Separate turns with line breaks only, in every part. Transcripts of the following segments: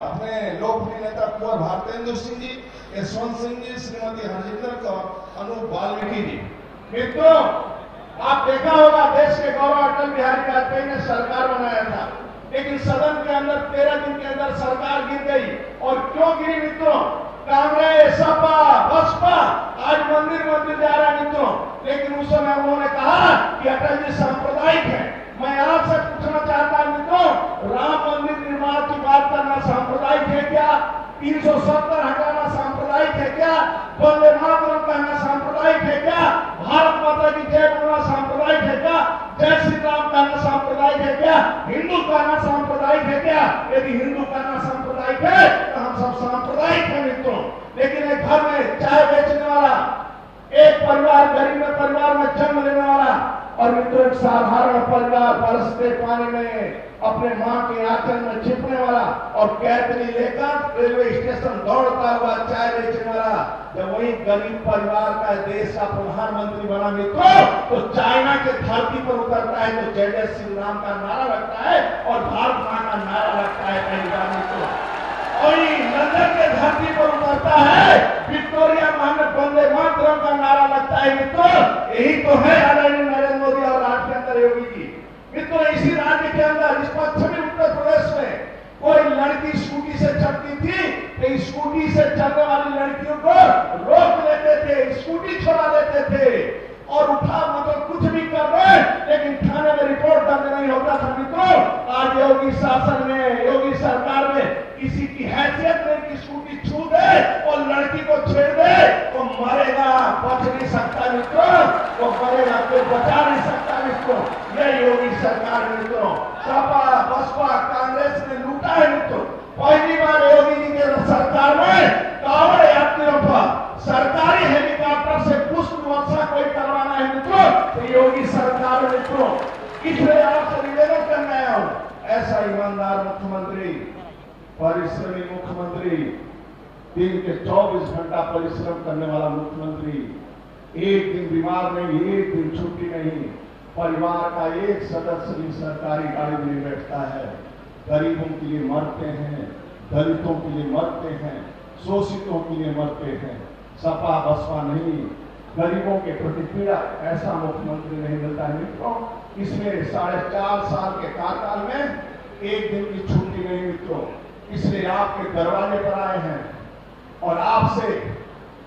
अपने लोकप्रिय नेता कुंवर भारतेंदु सिंह जी, यशवंत सिंह जी, श्रीमती हरजिंदर कौर, अनूप वाल्मीकि जी।
मित्रों, आप देखा होगा देश के गौरव अटल बिहारी वाजपेयी ने सरकार बनाया था, लेकिन सदन के अंदर 13 दिन के अंदर सरकार गिर गई। और क्यों गिरी मित्रों? कांग्रेस, सपा, बसपा आज मंदिर मंदिर जा रहा है मित्रों, लेकिन उस समय उन्होंने कहा कि अटल जी सांप्रदायिक है। मैं आपसे पूछना चाहता हूं मित्रों, राम मंदिर निर्माण की बात करना सांप्रदायिक है क्या? 370 हटाना सांप्रदायिक है क्या? वंदे मातरम कहना सांप्रदायिक है क्या? भारत माता की जय बोलना सांप्रदायिक है क्या? जय श्री राम कहना सांप्रदायिक है क्या? हिंदू कहना सांप्रदायिक है क्या? यदि हिंदू कहना सांप्रदायिक है तो हम सब सांप्रदायिक हैं मित्रों। लेकिन एक घर में चाय बेचने वाला, एक परिवार गरीब परिवार में जन्म लेने वाला और मित्रों एक साधारण परिवार बरसते पानी में अपने मां के आंचल में छिपने वाला और कैदरी लेकर रेलवे स्टेशन दौड़ता हुआ चाय बेचने वाला, जब वही गरीब परिवार का देश का प्रधानमंत्री बना मित्रों, तो चाइना के धरती पर उतरता है तो जय जय श्री राम का नारा लगता है और भारत मां का नारा लगता है। पहली बार मित्रों, वही लंदन के धरती पर उतरता है, विक्टोरिया महल में वंदे मातरम का नारा लगता है मित्रों। यही तो है आदरणीय नरेंद्र मोदी और राज्य के अंदर योगी जी। मित्रों, इसी राज्य के अंदर इस पश्चिमी उत्तर प्रदेश में कोई लड़की स्कूटी से चलती थी तो स्कूटी से चलने वाली लड़कियों को रोक लेते थे, स्कूटी छोड़ा लेते थे और उठा मतलब कुछ भी कर रहे, लेकिन थाने में रिपोर्ट दर्ज नहीं होता था मित्रों। आज योगी शासन में, योगी सरकार में किसी की हैसियत नहीं कि स्कूटी छू दे और लड़की को छेड़ दे तो मरेगा, बच नहीं सकता मित्रों, वो मरेगा कोई बचा नहीं सकता मित्रों। यह योगी सरकार मित्रों, सपा बसपा कांग्रेस ने लूटा है मित्रों। पहली बार योगी जी के सरकार में कांवड़ यात्रियों पर सरकारी हेलीकॉप्टर से पुष्प वर्षा कोई करवाना है मित्रों, तो योगी सरकार मित्रों। इसलिए आपसे निवेदन करने आया हूं, ऐसा ईमानदार मुख्यमंत्री, परिश्रमी मुख्यमंत्री, दिन के 24 घंटा परिश्रम करने वाला मुख्यमंत्री, एक दिन बीमार नहीं, एक दिन छुट्टी नहीं, परिवार का एक सदस्य भी सरकारी गाड़ी में नहीं बैठता है, गरीबों के लिए मरते हैं, दलितों के लिए मरते हैं, शोषितों के लिए मरते हैं। सपा बसपा नहीं, गरीबों के प्रति पीड़ा, ऐसा मुख्यमंत्री नहीं मिलता है मित्रों। इसमें 4.5 साल के कार्यकाल में एक दिन की छुट्टी नहीं मित्रों। इसलिए आपके दरवाजे पर आए हैं और आपसे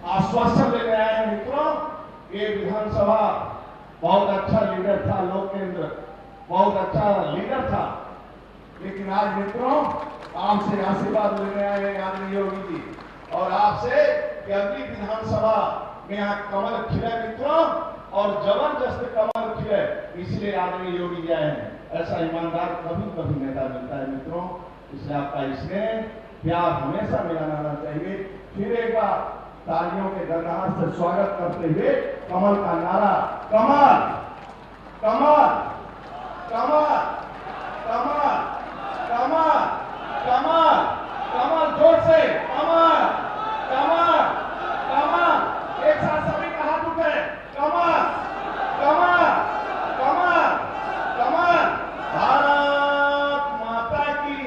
आश्वासन लेने आए हैं मित्रों। ये विधानसभा बहुत अच्छा लीडर था, लोकेंद्र बहुत अच्छा लीडर था, लेकिन आज मित्रों आपसे आशीर्वाद लेने आए हैं आदरणीय योगी जी, और आपसे कि अगली विधानसभा में यहाँ कमल खिले मित्रों, और जबरदस्त कमल खिले, इसलिए आदरणीय योगी जी आए हैं। ऐसा ईमानदार कभी कभी नेता मिलता है मित्रों, इसलिए आपका स्नेह प्यार हमेशा मिला रहना चाहिए। फिर एक बार तालियों के गणगणाट से स्वागत करते हुए कमल का नारा, कमल कमल कमल कमल कमल कमल कमल, जोर से कमल कमल कमल, एक साथ सभी का हाथ उठे, कमल कमल कमल कमल। भारत माता की,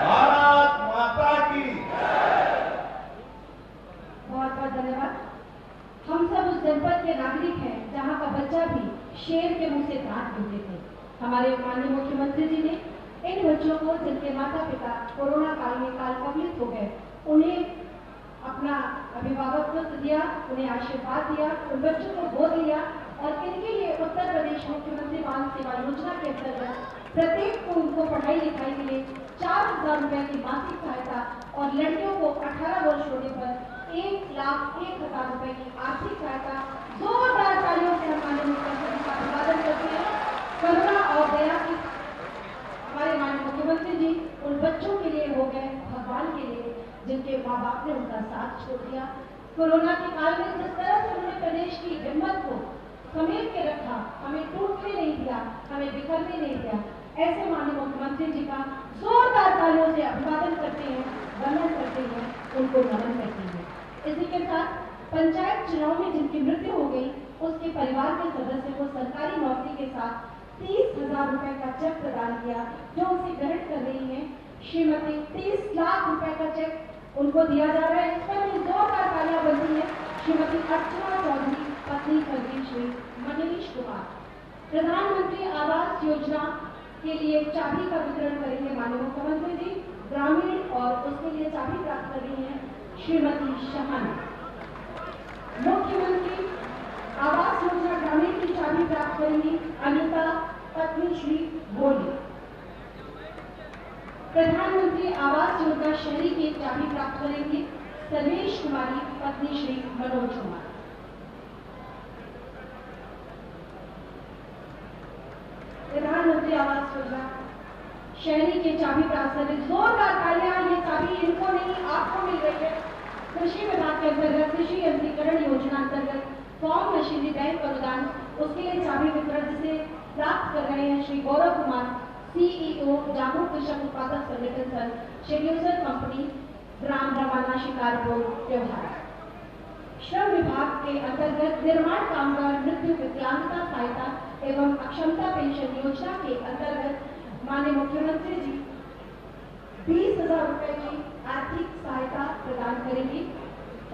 भारत माता की।
बहुत बहुत धन्यवाद। हम सब उस जनपद के नागरिक हैं जहां का बच्चा भी शेर के मुंह से दांत ढूंढते थे। हमारे माननीय मुख्यमंत्री जी ने इन बच्चों को, जिनके माता पिता कोरोना काल में काल कवलित हो गए, उन्हें अपना अभिभावकत्व दिया, उन्हें आशीर्वाद दिया, उन बच्चों को गोद लिया और इनके लिए उत्तर प्रदेश मुख्यमंत्री बाल सेवा योजना के अंतर्गत प्रत्येक को उनको पढ़ाई लिखाई के लिए 4,000 रुपए की मासिक सहायता और लड़कियों को 18 वर्ष होने पर 1,01,000 रुपए की आर्थिक सहायता। जोरदार तालियों से हमारे मुख्यमंत्री का अभिवादन करते हैं। करुणा और दया की हमारे माननीय मुख्यमंत्री जी उन बच्चों के लिए हो गए भगवान के लिए जिनके माँ बाप ने उनका साथ छोड़ दिया। कोरोना के काल में जिस तरह से उन्होंने प्रदेश की हिम्मत को समेट के रखा, हमें टूटने नहीं दिया, हमें बिखरने नहीं दिया, ऐसे माननीय मुख्यमंत्री जी का जोरदार तालियों से अभिवादन करते हैं, वंदन करते हैं, उनको नमन करते हैं। इसी के साथ पंचायत चुनाव में जिनकी मृत्यु हो गई, उसके परिवार के सदस्य को सरकारी नौकरी के साथ 30,000 रुपए का चेक प्रदान किया, जो उसे ग्रहण कर रही है श्रीमती 30 लाख रुपए का चेक उनको दिया जा रहा है। इस पर भी जोरदार तालियां बनती है। श्रीमती अर्चना चौधरी, पत्नी स्वर्गीय श्री मनीष कुमार। प्रधानमंत्री आवास योजना के लिए चाबी का वितरण करेंगे माननीय मुख्यमंत्री जी। ग्रामीण और उसके लिए चाबी प्राप्त कर रही है श्रीमती शहाना। मुख्यमंत्री आवास योजना ग्रामीण की चाबी प्राप्त करेंगी अनिता, पत्नी श्री गोली। प्रधानमंत्री आवास योजना शहरी की चाबी प्राप्त करेंगी सर्वेश कुमारी, पत्नी श्री मनोज कुमार। प्रधानमंत्री आवास योजना शहरी की चाबी प्राप्त करें। जोरदार तालियां। ये चाबी इनको नहीं, आपको मिल रही है। कृषि विभाग के अंतर्गत कृषि यंत्रीकरण योजना अंतर्गत फॉर्म मशीनरी बैंक अनुदान, उसके लिए चाबी वितरण जिसे प्राप्त कर रहे हैं श्री गौरव कुमार, सीईओ जागरूक कृषक उत्पादक संगठन संघ, शेड्यूसर कंपनी, ग्राम रवाना, शिकारपुर, त्योहार। श्रम विभाग के अंतर्गत निर्माण कामगार मृत्यु विकलांगता सहायता एवं अक्षमता पेंशन योजना के अंतर्गत माननीय मुख्यमंत्री जी 20,000 रुपए की आर्थिक सहायता प्रदान करेंगी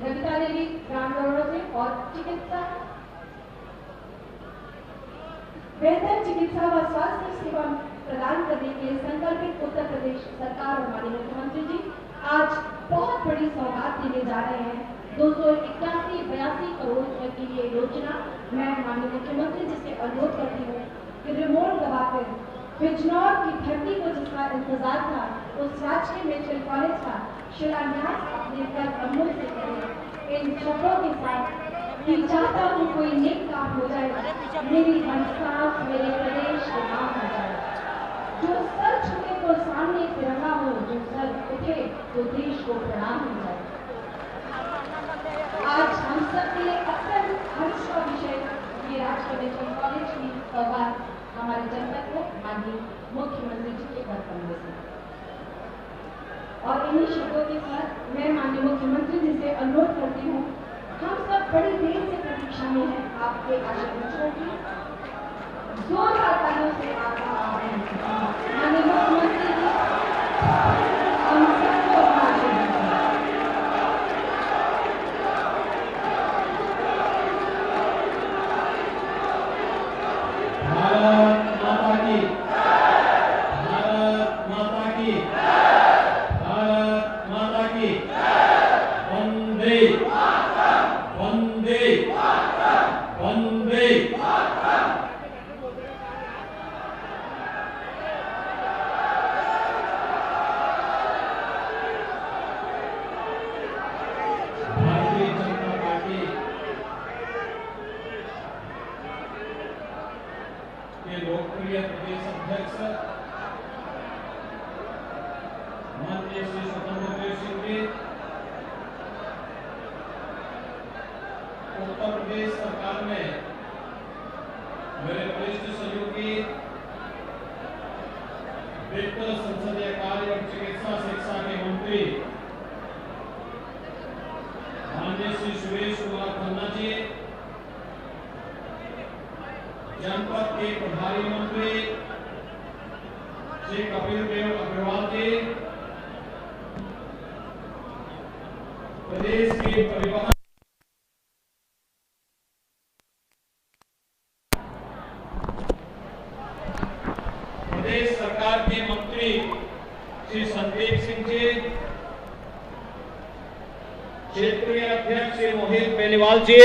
रविता देवी ग्राम करोड़ों से। और चिकित्सा बेहतर चिकित्सा व स्वास्थ्य सेवा प्रदान करने के लिए संकल्पित उत्तर प्रदेश सरकार और माननीय मुख्यमंत्री जी आज बहुत बड़ी सौगात देने जा रहे हैं। 281-82 करोड़ रुपए की ये योजना। मैं माननीय मुख्यमंत्री जी से अनुरोध करती हूँ कि रिमोट दबाकर बिजनौर की धरती को जिसका इंतजार था, उस राजकीय मेडिकल कॉलेज का शिलान्यास अपने कर कमलों से करें। इन शब्दों के साथ कि चाहता हूँ कोई नेक काम हो जाए, मेरी इंसाफ मेरे प्रदेश के नाम हो जाए। जो सर झुके तो सामने तिरंगा हो, जो सर उठे तो देश को प्रणाम हो जाए। आज हम सब के लिए अत्यंत हर्ष का विषय ये राजकीय मेडिकल कॉलेज की सौगात हमारे जनता को माननीय मुख्यमंत्री जी के कर कमलों से। और इन्हीं शब्दों के साथ मैं माननीय मुख्यमंत्री जी से अनुरोध करती हूँ, हम सब बड़ी देर से प्रतीक्षा में हैं आपके आशीर्वादों की। जोरदार तालियों से आपका आभार माननीय मुख्यमंत्री जी। हम सबको आशीर्वाद
भारत माता की, भारत माता की, भारत माता की। वंदे वंदे वंदे। भारतीय जनता पार्टी के लोकप्रिय प्रदेश अध्यक्ष माननीय श्री स्वतंत्र देव सिंह जी, उत्तर प्रदेश सरकार में मेरे वरिष्ठ सहयोगी, वित्त, संसदीय कार्य और चिकित्सा शिक्षा के मंत्री माननीय श्री सुरेश कुमार खन्ना जी, जनपद के प्रभारी मंत्री श्री कपिल देव अग्रवाल जी, प्रदेश के परिवहन प्रदेश सरकार के मंत्री श्री संदीप सिंह जी, क्षेत्रीय अध्यक्ष श्री मोहित बेनीवाल जी,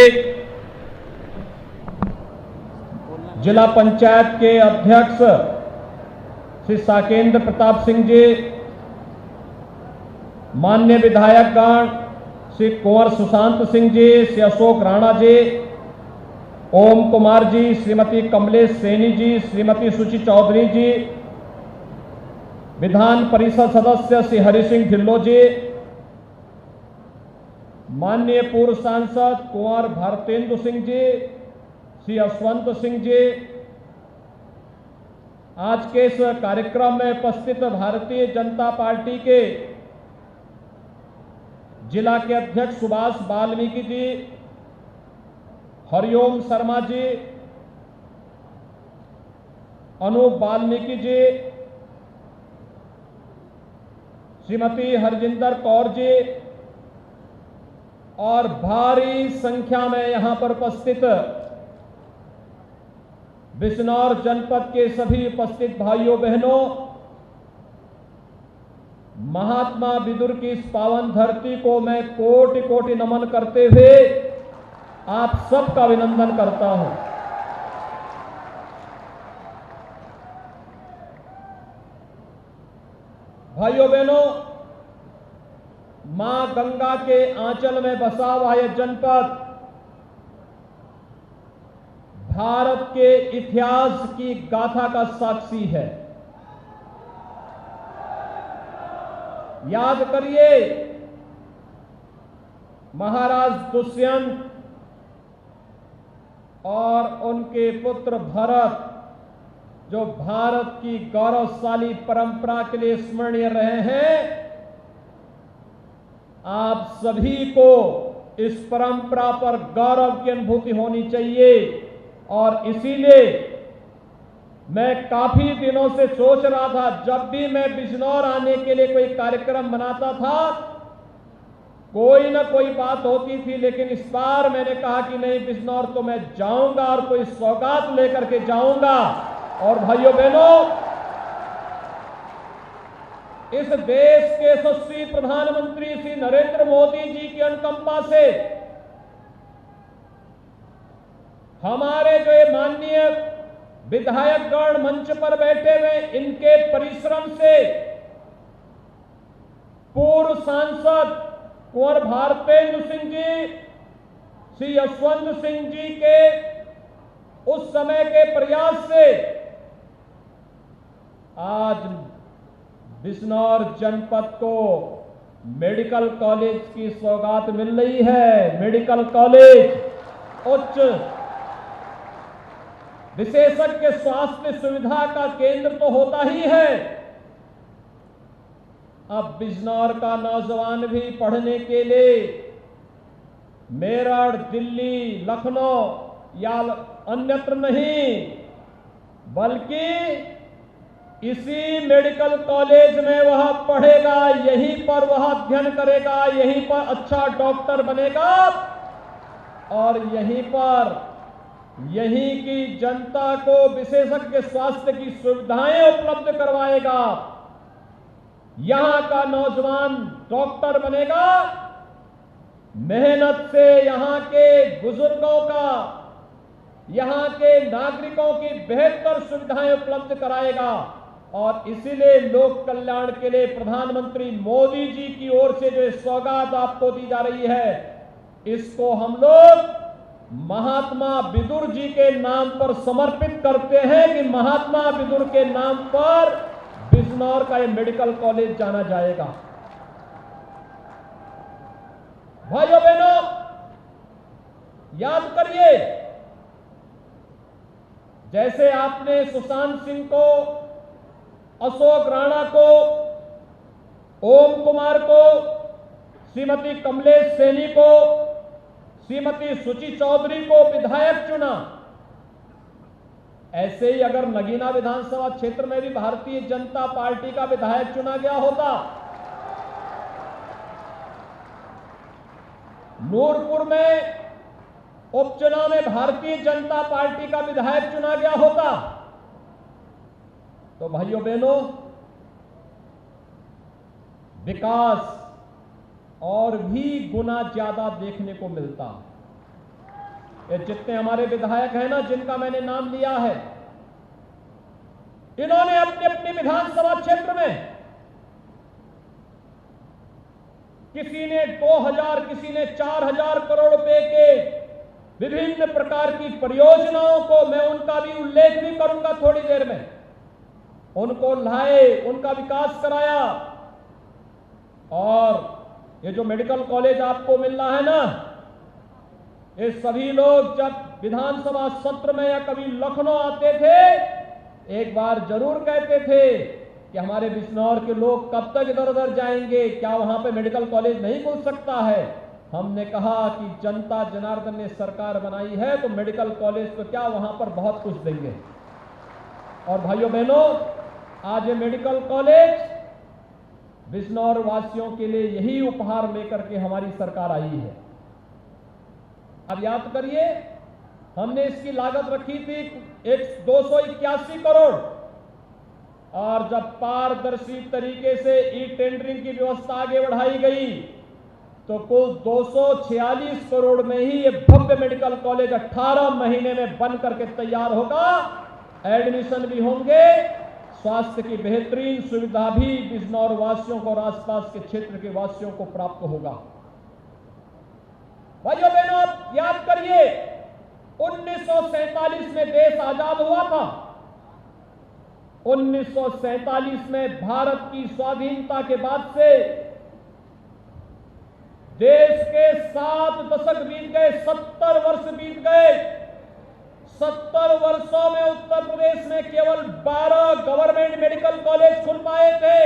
जिला पंचायत के अध्यक्ष श्री साकेंद्र प्रताप सिंह जी, माननीय विधायकगण श्री कुंवर सुशांत सिंह जी, श्री अशोक राणा जी, ओम कुमार जी, श्रीमती कमलेश सैनी जी, श्रीमती सुचि चौधरी जी, विधान परिषद सदस्य श्री हरि सिंह ढिल्लो जी, माननीय पूर्व सांसद कुंवर भारतेंदु सिंह जी, श्री यशवंत सिंह जी, आज के इस कार्यक्रम में उपस्थित भारतीय जनता पार्टी के जिला के अध्यक्ष सुभाष वाल्मीकि जी, हरिओम शर्मा जी, अनूप वाल्मीकि जी, श्रीमती हरजिंदर कौर जी और भारी संख्या में यहां पर उपस्थित बिजनौर जनपद के सभी उपस्थित भाइयों बहनों, महात्मा विदुर की इस पावन धरती को मैं कोटि कोटि नमन करते हुए आप सबका अभिनंदन करता हूं। भाइयों बहनों, मां गंगा के आंचल में बसा हुआ यह जनपद भारत के इतिहास की गाथा का साक्षी है। याद करिए, महाराज दुष्यंत और उनके पुत्र भरत जो भारत की गौरवशाली परंपरा के लिए स्मरणीय रहे हैं, आप सभी को इस परंपरा पर गौरव की अनुभूति होनी चाहिए। और इसीलिए मैं काफी दिनों से सोच रहा था, जब भी मैं बिजनौर आने के लिए कोई कार्यक्रम बनाता था, कोई ना कोई बात होती थी, लेकिन इस बार मैंने कहा कि नहीं, बिजनौर तो मैं जाऊंगा और कोई सौगात लेकर के जाऊंगा। और भाइयों बहनों, इस देश के यशस्वी प्रधानमंत्री श्री नरेंद्र मोदी जी की अनुकंपा से हमारे जो ये माननीय विधायकगण मंच पर बैठे हुए, इनके परिश्रम से पूर्व सांसद कुंवर भारतेंदु सिंह जी, श्री यशवंत सिंह जी के उस समय के प्रयास से आज बिजनौर जनपद को मेडिकल कॉलेज की सौगात मिल रही है। मेडिकल कॉलेज उच्च विशेषज्ञ स्वास्थ्य सुविधा का केंद्र तो होता ही है, अब बिजनौर का नौजवान भी पढ़ने के लिए मेरठ, दिल्ली, लखनऊ या अन्यत्र नहीं, बल्कि इसी मेडिकल कॉलेज में वह पढ़ेगा, यहीं पर वह अध्ययन करेगा, यहीं पर अच्छा डॉक्टर बनेगा और यहीं पर यहीं की जनता को विशेषज्ञ स्वास्थ्य की सुविधाएं उपलब्ध करवाएगा। यहां का नौजवान डॉक्टर बनेगा, मेहनत से यहां के बुजुर्गों का, यहां के नागरिकों की बेहतर सुविधाएं उपलब्ध कराएगा। और इसीलिए लोक कल्याण के लिए प्रधानमंत्री मोदी जी की ओर से जो सौगात आपको दी जा रही है, इसको हम लोग महात्मा विदुर जी के नाम पर समर्पित करते हैं कि महात्मा विदुर के नाम पर बिजनौर का यह मेडिकल कॉलेज जाना जाएगा। भाइयों बहनों, याद करिए, जैसे आपने सुशांत सिंह को, अशोक राणा को, ओम कुमार को, श्रीमती कमलेश सैनी को, श्रीमती सुची चौधरी को विधायक चुना, ऐसे ही अगर नगीना विधानसभा क्षेत्र में भी भारतीय जनता पार्टी का विधायक चुना गया होता, नूरपुर में उपचुनाव में भारतीय जनता पार्टी का विधायक चुना गया होता, तो भाइयों बहनों, विकास और भी गुना ज्यादा देखने को मिलता। ये जितने हमारे विधायक हैं ना, जिनका मैंने नाम लिया है, इन्होंने अपने अपने विधानसभा क्षेत्र में किसी ने 2000, किसी ने 4000 करोड़ रुपए के विभिन्न प्रकार की परियोजनाओं को, मैं उनका भी उल्लेख भी करूंगा थोड़ी देर में, उनको लाए, उनका विकास कराया। और ये जो मेडिकल कॉलेज आपको मिल रहा है ना, ये सभी लोग जब विधानसभा सत्र में या कभी लखनऊ आते थे, एक बार जरूर कहते थे कि हमारे बिजनौर के लोग कब तक इधर उधर जाएंगे, क्या वहां पे मेडिकल कॉलेज नहीं खुल सकता है। हमने कहा कि जनता जनार्दन ने सरकार बनाई है तो मेडिकल कॉलेज तो क्या, वहां पर बहुत कुछ देंगे। और भाइयों बहनों, आज ये मेडिकल कॉलेज बिजनौर वासियों के लिए यही उपहार लेकर के हमारी सरकार आई है। अब याद करिए, हमने इसकी लागत रखी थी 281 करोड़, और जब पारदर्शी तरीके से ई टेंडरिंग की व्यवस्था आगे बढ़ाई गई तो कुल 246 करोड़ में ही ये भव्य मेडिकल कॉलेज 18 महीने में बन करके तैयार होगा। एडमिशन भी होंगे, स्वास्थ्य की बेहतरीन सुविधा भी बिजनौर वासियों को और आसपास के क्षेत्र के वासियों को प्राप्त होगा। भाइयों बहनों, आप याद करिए, 1947 में देश आजाद हुआ था। 1947 में भारत की स्वाधीनता के बाद से देश के 7 दशक बीत गए, 70 वर्ष बीत गए। 70 वर्षों में उत्तर प्रदेश में केवल 12 गवर्नमेंट मेडिकल कॉलेज खुल पाए थे,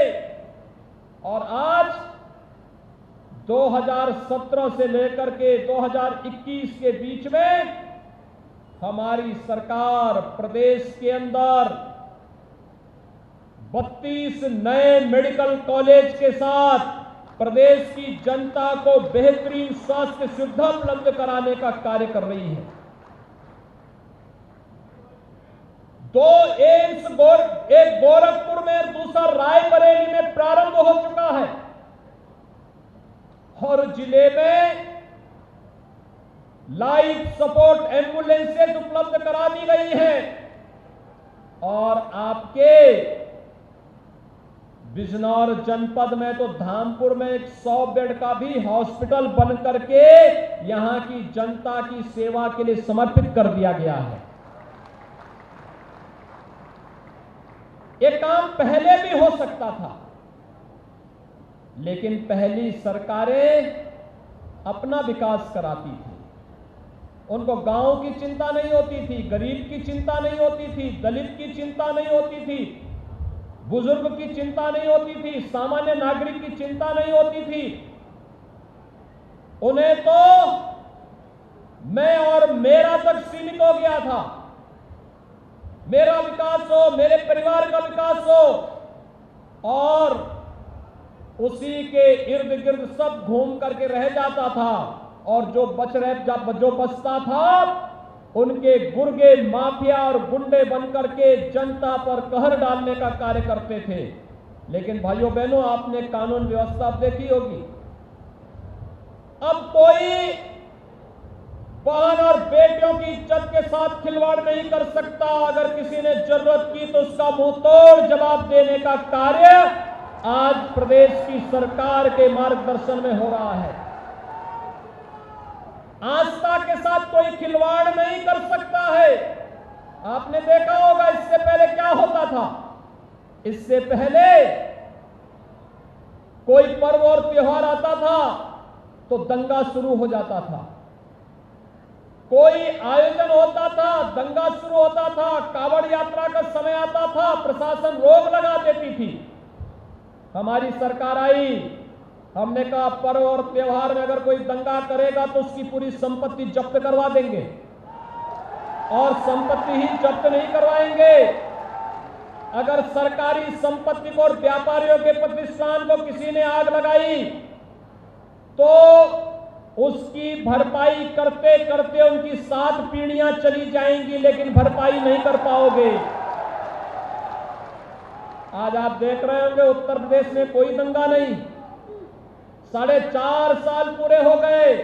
और आज 2017 से लेकर के 2021 के बीच में हमारी सरकार प्रदेश के अंदर 32 नए मेडिकल कॉलेज के साथ प्रदेश की जनता को बेहतरीन स्वास्थ्य सुविधा उपलब्ध कराने का कार्य कर रही है। 2 एम्स एक गोरखपुर में, दूसरा रायबरेली में प्रारंभ हो चुका है, और जिले में लाइफ सपोर्ट एम्बुलेंसेज उपलब्ध करा दी गई हैं, और आपके बिजनौर जनपद में तो धामपुर में एक 100 बेड का भी हॉस्पिटल बन करके यहां की जनता की सेवा के लिए समर्पित कर दिया गया है। ये काम पहले भी हो सकता था, लेकिन पहली सरकारें अपना विकास कराती थी। उनको गांव की चिंता नहीं होती थी, गरीब की चिंता नहीं होती थी, दलित की चिंता नहीं होती थी, बुजुर्ग की चिंता नहीं होती थी, सामान्य नागरिक की चिंता नहीं होती थी। उन्हें तो मैं और मेरा तक सीमित हो गया था। मेरा विकास हो, मेरे परिवार का विकास हो, और उसी के इर्द गिर्द सब घूम करके रह जाता था, और जो बचता था उनके गुर्गे माफिया और गुंडे बनकर के जनता पर कहर डालने का कार्य करते थे। लेकिन भाइयों बहनों, आपने कानून व्यवस्था देखी होगी। अब कोई बहन और बेटियों की इज्जत के साथ खिलवाड़ नहीं कर सकता। अगर किसी ने जरूरत की तो उसका मुंह तोड़ जवाब देने का कार्य आज प्रदेश की सरकार के मार्गदर्शन में हो रहा है। आस्था के साथ कोई खिलवाड़ नहीं कर सकता है। आपने देखा होगा इससे पहले क्या होता था। इससे पहले कोई पर्व और त्योहार आता था तो दंगा शुरू हो जाता था, कोई आयोजन होता था दंगा शुरू होता था, कावड़ यात्रा का समय आता था प्रशासन रोक लगा देती थी। हमारी सरकार आई, हमने कहा पर्व और त्योहार में अगर कोई दंगा करेगा तो उसकी पूरी संपत्ति जब्त करवा देंगे, और संपत्ति ही जब्त नहीं करवाएंगे। अगर सरकारी संपत्ति को और व्यापारियों के प्रतिष्ठान को किसी ने आग लगाई तो उसकी भरपाई करते करते उनकी 7 पीढ़ियां चली जाएंगी, लेकिन भरपाई नहीं कर पाओगे। आज आप देख रहे होंगे उत्तर प्रदेश में कोई दंगा नहीं। 4.5 साल पूरे हो गए,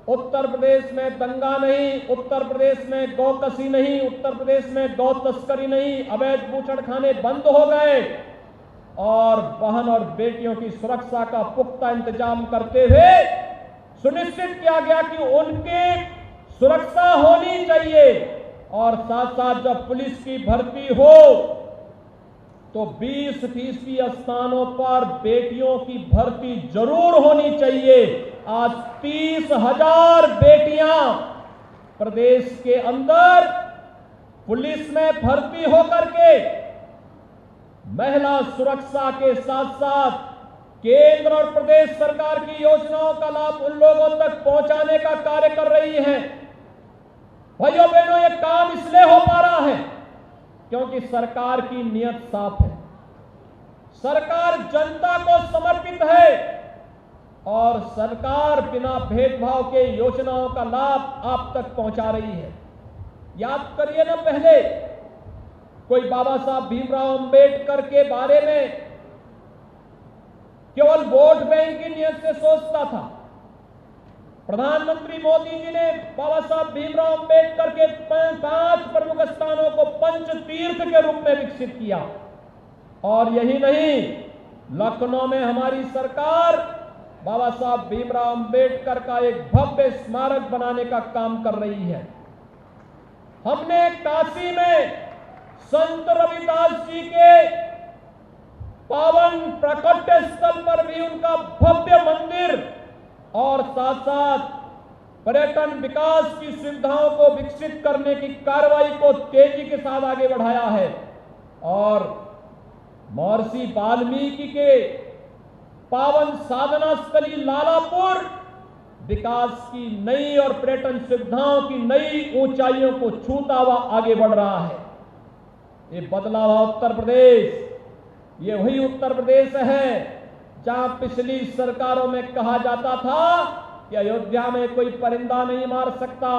उत्तर प्रदेश में दंगा नहीं, उत्तर प्रदेश में गौकसी नहीं, उत्तर प्रदेश में गौ तस्करी नहीं, अवैध बूचड़खाने बंद हो गए, और बहन और बेटियों की सुरक्षा का पुख्ता इंतजाम करते हुए सुनिश्चित किया गया कि उनकी सुरक्षा होनी चाहिए। और साथ साथ जब पुलिस की भर्ती हो तो 20% स्थानों पर बेटियों की भर्ती जरूर होनी चाहिए। आज 30,000 बेटियां प्रदेश के अंदर पुलिस में भर्ती होकर के महिला सुरक्षा के साथ साथ केंद्र और प्रदेश सरकार की योजनाओं का लाभ उन लोगों तक पहुंचाने का कार्य कर रही है। भाइयों बहनों, ये काम इसलिए हो पा रहा है क्योंकि सरकार की नीयत साफ है, सरकार जनता को समर्पित है और सरकार बिना भेदभाव के योजनाओं का लाभ आप तक पहुंचा रही है। याद करिए ना, पहले कोई बाबा साहब भीमराव अंबेडकर के बारे में केवल वोट बैंक की नियत से सोचता था। प्रधानमंत्री मोदी जी ने बाबा साहब भीमराव अंबेडकर के 5 प्रमुख स्थानों को पंच तीर्थ के रूप में विकसित किया। और यही नहीं, लखनऊ में हमारी सरकार बाबा साहब भीमराव अंबेडकर का एक भव्य स्मारक बनाने का काम कर रही है। हमने काशी में संत रविदास जी के पावन प्राकट्य स्थल पर भी उनका भव्य मंदिर और साथ साथ पर्यटन विकास की सुविधाओं को विकसित करने की कार्रवाई को तेजी के साथ आगे बढ़ाया है। और महर्षि वाल्मीकि के पावन साधना स्थली लालापुर विकास की नई और पर्यटन सुविधाओं की नई ऊंचाइयों को छूता हुआ आगे बढ़ रहा है। ये बदला हुआ उत्तर प्रदेश, ये वही उत्तर प्रदेश है जहां पिछली सरकारों में कहा जाता था कि अयोध्या में कोई परिंदा नहीं मार सकता।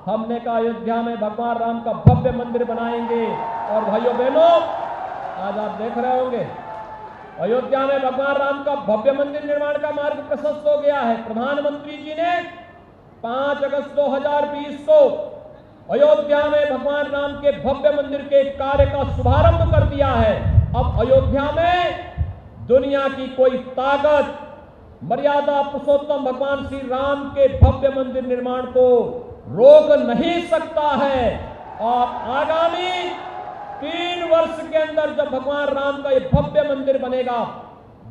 हमने कहा अयोध्या में भगवान राम का भव्य मंदिर बनाएंगे। और भाइयों बहनों, आज आप देख रहे होंगे अयोध्या में भगवान राम का भव्य मंदिर निर्माण का मार्ग प्रशस्त हो गया है। प्रधानमंत्री जी ने 5 अगस्त 2020 को अयोध्या में भगवान राम के भव्य मंदिर के कार्य का शुभारंभ कर दिया है। अब अयोध्या में दुनिया की कोई ताकत मर्यादा पुरुषोत्तम भगवान श्री राम के भव्य मंदिर निर्माण को रोक नहीं सकता है। और आगामी 3 वर्ष के अंदर जब भगवान राम का यह भव्य मंदिर बनेगा,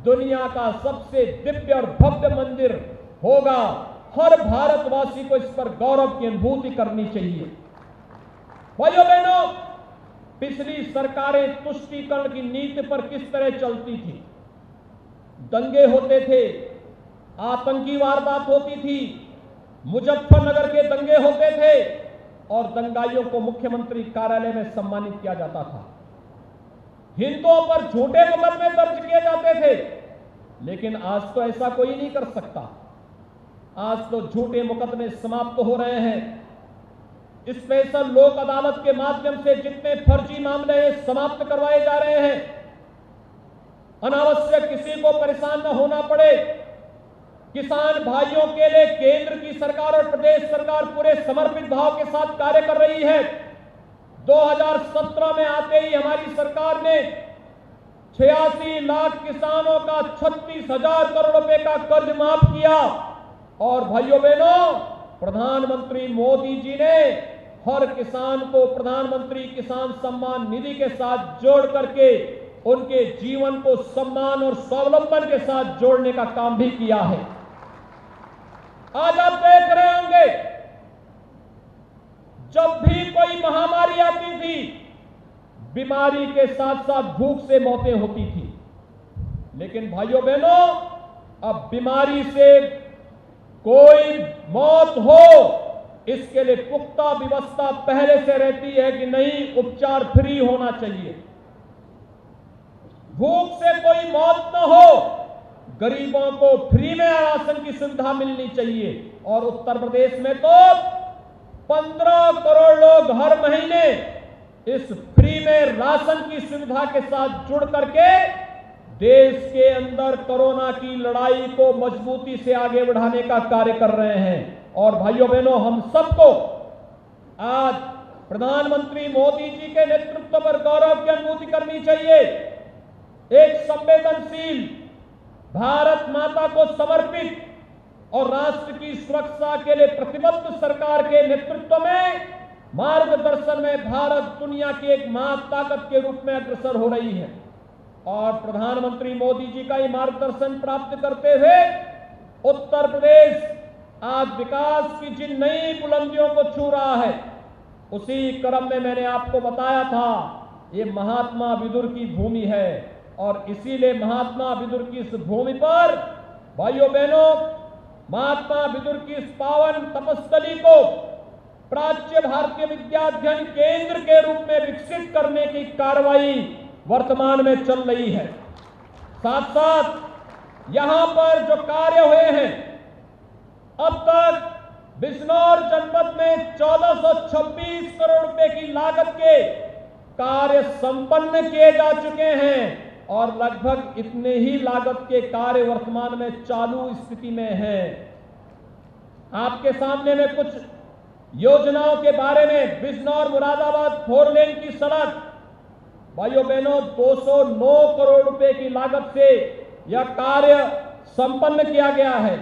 दुनिया का सबसे दिव्य और भव्य मंदिर होगा। हर भारतवासी को इस पर गौरव की अनुभूति करनी चाहिए। भाइयों बहनों, पिछली सरकारें तुष्टीकरण की नीति पर किस तरह चलती थी। दंगे होते थे, आतंकी वारदात होती थी, मुजफ्फरनगर के दंगे होते थे और दंगाइयों को मुख्यमंत्री कार्यालय में सम्मानित किया जाता था। हिंदुओं पर झूठे मुकदमे दर्ज किए जाते थे, लेकिन आज तो ऐसा कोई नहीं कर सकता। आज तो झूठे मुकदमे समाप्त हो रहे हैं। स्पेशल लोक अदालत के माध्यम से जितने फर्जी मामले हैं समाप्त करवाए जा रहे हैं। अनावश्यक किसी को परेशान न होना पड़े। किसान भाइयों के लिए केंद्र की सरकार और प्रदेश सरकार पूरे समर्पित भाव के साथ कार्य कर रही है। 2017 में आते ही हमारी सरकार ने 86 लाख किसानों का 36,000 करोड़ रुपए का कर्ज माफ किया। और भाइयों बहनों, प्रधानमंत्री मोदी जी ने हर किसान को प्रधानमंत्री किसान सम्मान निधि के साथ जोड़ करके उनके जीवन को सम्मान और स्वावलंबन के साथ जोड़ने का काम भी किया है। आज आप देख रहे होंगे, जब भी कोई महामारी आती थी, बीमारी के साथ साथ भूख से मौतें होती थी। लेकिन भाइयों बहनों, अब बीमारी से कोई मौत हो, इसके लिए पुख्ता व्यवस्था पहले से रहती है कि नहीं, उपचार फ्री होना चाहिए। भूख से कोई मौत न हो, गरीबों को फ्री में राशन की सुविधा मिलनी चाहिए। और उत्तर प्रदेश में तो 15 करोड़ लोग हर महीने इस फ्री में राशन की सुविधा के साथ जुड़ करके देश के अंदर कोरोना की लड़ाई को मजबूती से आगे बढ़ाने का कार्य कर रहे हैं। और भाइयों बहनों, हम सबको आज प्रधानमंत्री मोदी जी के नेतृत्व पर गौरव की अनुभूति करनी चाहिए। एक संवेदनशील, भारत माता को समर्पित और राष्ट्र की सुरक्षा के लिए प्रतिबद्ध सरकार के नेतृत्व में मार्गदर्शन में भारत दुनिया की एक महाताकत के रूप में अग्रसर हो रही है। और प्रधानमंत्री मोदी जी का ये मार्गदर्शन प्राप्त करते हुए उत्तर प्रदेश आज विकास की जिन नई बुलंदियों को छू रहा है, उसी क्रम में मैंने आपको बताया था, ये महात्मा विदुर की भूमि है। और इसीलिए महात्मा विदुर की इस भूमि पर भाइयों बहनों, महात्मा विदुर की इस पावन तपस्थली को प्राच्य भारतीय विद्याध्ययन केंद्र के रूप में विकसित करने की कार्रवाई वर्तमान में चल रही है। साथ साथ यहां पर जो कार्य हुए हैं, अब तक बिजनौर जनपद में 1426 करोड़ रुपए की लागत के कार्य संपन्न किए जा चुके हैं और लगभग इतने ही लागत के कार्य वर्तमान में चालू स्थिति में हैं। आपके सामने में कुछ योजनाओं के बारे में, बिजनौर मुरादाबाद 4 लेन की सड़क, भाइयों बहनों 209 करोड़ रुपए की लागत से यह कार्य संपन्न किया गया है।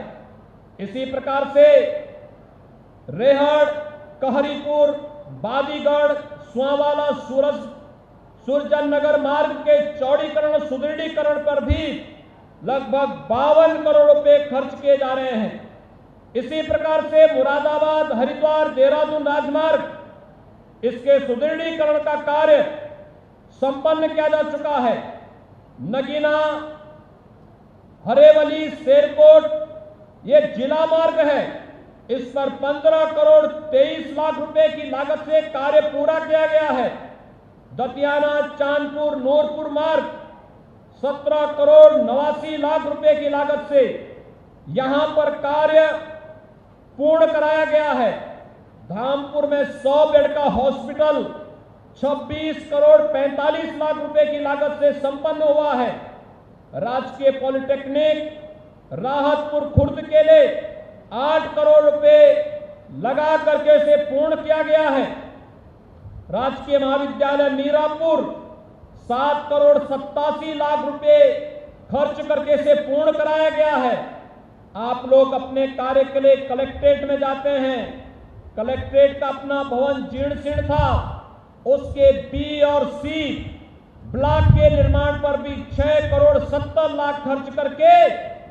इसी प्रकार से रेहड़, कहरीपुर, बाजीगढ़, सुआंवाला, सुरजन नगर मार्ग के चौड़ीकरण, सुदृढ़ीकरण पर भी लगभग 52 करोड़ रुपए खर्च किए जा रहे हैं। इसी प्रकार से मुरादाबाद, हरिद्वार, देहरादून राजमार्ग, इसके सुदृढ़ीकरण का कार्य संपन्न किया जा चुका है। नगीना, हरेवली, शेरकोट, ये जिला मार्ग है, इस पर 15 करोड़ 23 लाख रुपए की लागत से कार्य पूरा किया गया है। दतियाना, चांदपुर, नूरपुर मार्ग 17 करोड़ 89 लाख रुपए की लागत से यहां पर कार्य पूर्ण कराया गया है। धामपुर में 100 बेड का हॉस्पिटल 26 करोड़ 45 लाख रुपए की लागत से संपन्न हुआ है। राजकीय पॉलिटेक्निक राहतपुर खुर्द के लिए 8 करोड़ रुपए लगा करके इसे पूर्ण किया गया है। राजकीय महाविद्यालय मीरापुर 7 करोड़ 87 लाख रुपए खर्च करके इसे पूर्ण कराया गया है। आप लोग अपने कार्य के लिए कलेक्ट्रेट में जाते हैं, कलेक्ट्रेट का अपना भवन जीर्ण शीर्ण था, उसके बी और सी ब्लॉक के निर्माण पर भी 6 करोड़ 70 लाख खर्च करके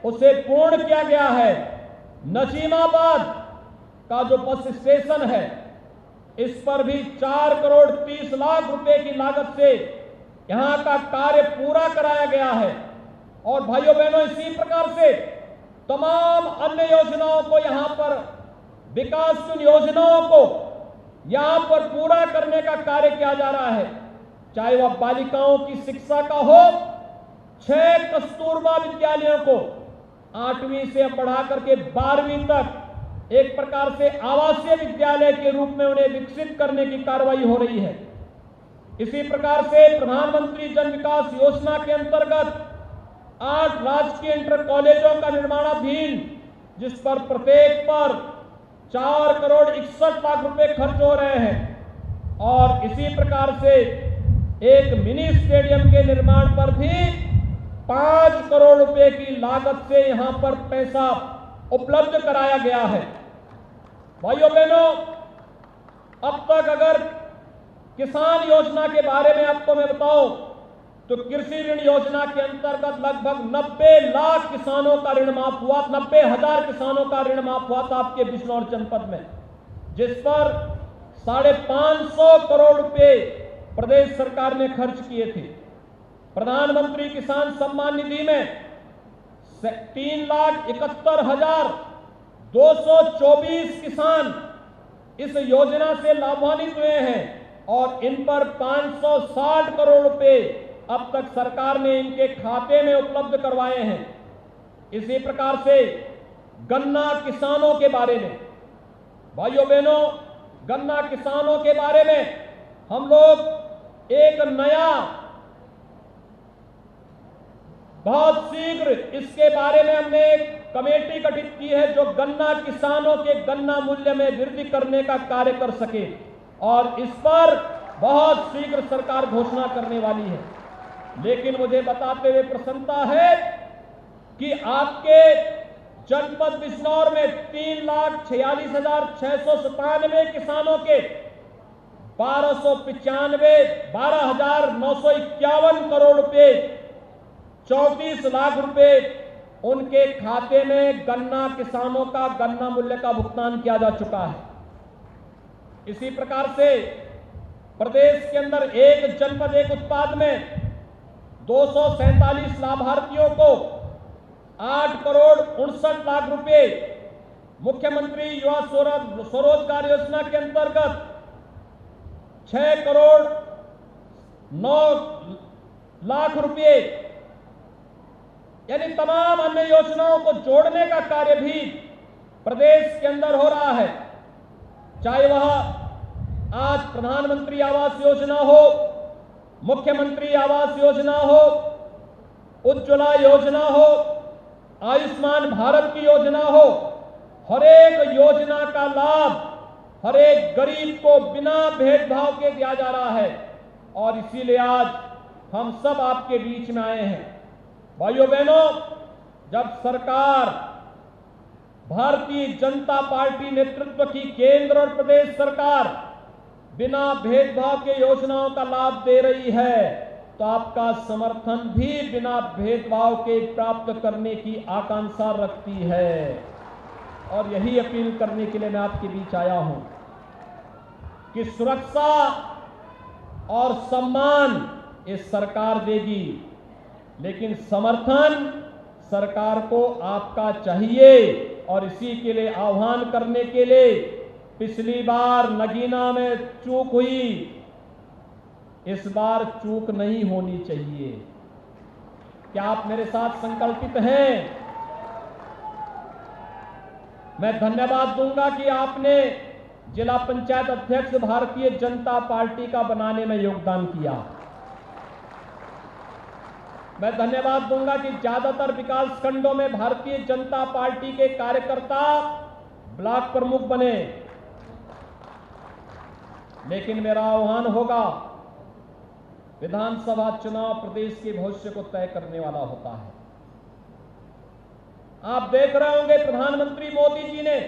उसे पूर्ण किया गया है। नजीमाबाद का जो बस स्टेशन है, इस पर भी 4 करोड़ 30 लाख रुपए की लागत से यहां का कार्य पूरा कराया गया है। और भाइयों बहनों, इसी प्रकार से तमाम अन्य योजनाओं को यहां पर, विकास की योजनाओं को यहां पर पूरा करने का कार्य किया जा रहा है। चाहे वह बालिकाओं की शिक्षा का हो, 6 कस्तूरबा विद्यालयों को 8वीं से बढ़ा करके 12वीं तक एक प्रकार से आवासीय विद्यालय के रूप में उन्हें विकसित करने की कार्रवाई हो रही है। इसी प्रकार से प्रधानमंत्री जन विकास योजना के अंतर्गत 8 राजकीय इंटर कॉलेजों का निर्माणाधीन, जिस पर प्रत्येक पर 4 करोड़ 61 लाख रुपए खर्च हो रहे हैं। और इसी प्रकार से एक मिनी स्टेडियम के निर्माण पर भी 5 करोड़ रुपए की लागत से यहां पर पैसा उपलब्ध कराया गया है। भाइयों बहनों, अब तक अगर किसान योजना के बारे में आपको मैं बताऊं तो कृषि ऋण योजना के अंतर्गत लगभग 90 लाख किसानों का ऋण माफ हुआ, 90,000 किसानों का ऋण माफ हुआ था आपके बिजनौर जनपद में, जिस पर 550 करोड़ रुपए प्रदेश सरकार ने खर्च किए थे। प्रधानमंत्री किसान सम्मान निधि में 3,71,224 किसान इस योजना से लाभान्वित हुए हैं और इन पर 560 करोड़ रुपए अब तक सरकार ने इनके खाते में उपलब्ध करवाए हैं। इसी प्रकार से गन्ना किसानों के बारे में, भाइयों बहनों, गन्ना किसानों के बारे में हम लोग एक नया, बहुत शीघ्र इसके बारे में हमने एक कमेटी गठित की है जो गन्ना किसानों के गन्ना मूल्य में वृद्धि करने का कार्य कर सके, और इस पर बहुत शीघ्र सरकार घोषणा करने वाली है। लेकिन मुझे बताते हुए प्रसन्नता है कि आपके जनपद बिजनौर में 3,46,697 किसानों के 12,951 करोड़ रुपए, 34 लाख रुपए उनके खाते में गन्ना किसानों का गन्ना मूल्य का भुगतान किया जा चुका है। इसी प्रकार से प्रदेश के अंदर एक जनपद एक उत्पाद में 247 लाभार्थियों को 8 करोड़ 59 लाख रुपए मुख्यमंत्री युवा स्वरोजगार योजना के अंतर्गत 6 करोड़ 9 लाख रुपए यानी तमाम अन्य योजनाओं को जोड़ने का कार्य भी प्रदेश के अंदर हो रहा है। चाहे वह आज प्रधानमंत्री आवास योजना हो, मुख्यमंत्री आवास योजना हो, उज्ज्वला योजना हो, आयुष्मान भारत की योजना हो, हर एक योजना का लाभ हर एक गरीब को बिना भेदभाव के दिया जा रहा है। और इसीलिए आज हम सब आपके बीच में आए हैं। भाइयों बहनों, जब सरकार भारतीय जनता पार्टी नेतृत्व की केंद्र और प्रदेश सरकार बिना भेदभाव के योजनाओं का लाभ दे रही है, तो आपका समर्थन भी बिना भेदभाव के प्राप्त करने की आकांक्षा रखती है। और यही अपील करने के लिए मैं आपके बीच आया हूं कि सुरक्षा और सम्मान इस सरकार देगी, लेकिन समर्थन सरकार को आपका चाहिए। और इसी के लिए आह्वान करने के लिए, पिछली बार नगीना में चूक हुई, इस बार चूक नहीं होनी चाहिए। क्या आप मेरे साथ संकल्पित हैं? मैं धन्यवाद दूंगा कि आपने जिला पंचायत अध्यक्ष भारतीय जनता पार्टी का बनाने में योगदान किया। मैं धन्यवाद दूंगा कि ज्यादातर विकास खंडों में भारतीय जनता पार्टी के कार्यकर्ता ब्लॉक प्रमुख बने। लेकिन मेरा आह्वान होगा, विधानसभा चुनाव प्रदेश के भविष्य को तय करने वाला होता है। आप देख रहे होंगे प्रधानमंत्री मोदी जी ने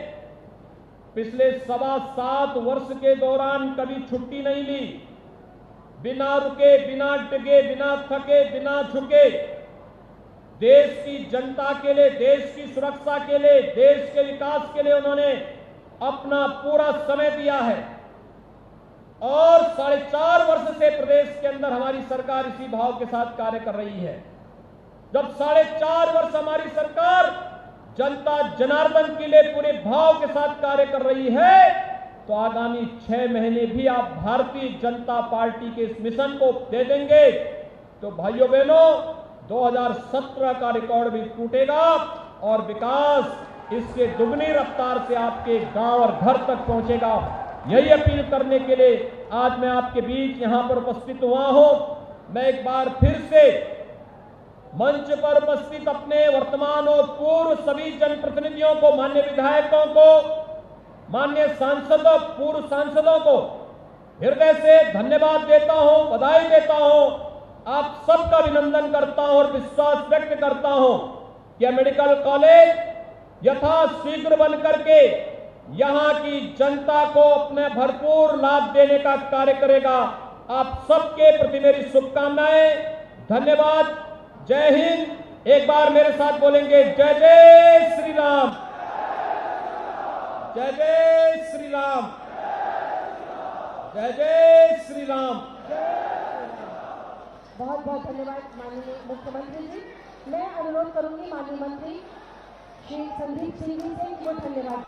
पिछले 7.25 वर्ष के दौरान कभी छुट्टी नहीं ली। बिना रुके, बिना डिगे, बिना थके, बिना झुके देश की जनता के लिए, देश की सुरक्षा के लिए, देश के विकास के लिए उन्होंने अपना पूरा समय दिया है। और 4.5 वर्ष से प्रदेश के अंदर हमारी सरकार इसी भाव के साथ कार्य कर रही है। जब 4.5 वर्ष हमारी सरकार जनता जनार्दन के लिए पूरे भाव के साथ कार्य कर रही है, तो आगामी 6 महीने भी आप भारतीय जनता पार्टी के इस मिशन को दे देंगे, तो भाइयों बहनों 2017 का रिकॉर्ड भी टूटेगा और विकास इससे दुगनी रफ्तार से आपके गांव और घर तक पहुंचेगा। यही अपील करने के लिए आज मैं आपके बीच यहां पर उपस्थित हुआ हूं। मैं एक बार फिर से मंच पर उपस्थित अपने वर्तमान और पूर्व सभी जनप्रतिनिधियों को, माननीय विधायकों को, माननीय सांसदों, पूर्व सांसदों को हृदय से धन्यवाद देता हूं, बधाई देता हूं। आप सबका अभिनंदन करता हूं और विश्वास व्यक्त करता हूं कि यह मेडिकल कॉलेज यथाशीघ्र बन करके यहां की जनता को अपने भरपूर लाभ देने का कार्य करेगा। आप सबके प्रति मेरी शुभकामनाएं। धन्यवाद। जय हिंद। एक बार मेरे साथ बोलेंगे, जय जय श्री राम, जय जय श्री राम, जय जय श्री राम।
बहुत बहुत धन्यवाद माननीय मुख्यमंत्री जी। मैं अनुरोध करूंगी माननीय मंत्री श्री संदीप सिंह जी से वो धन्यवाद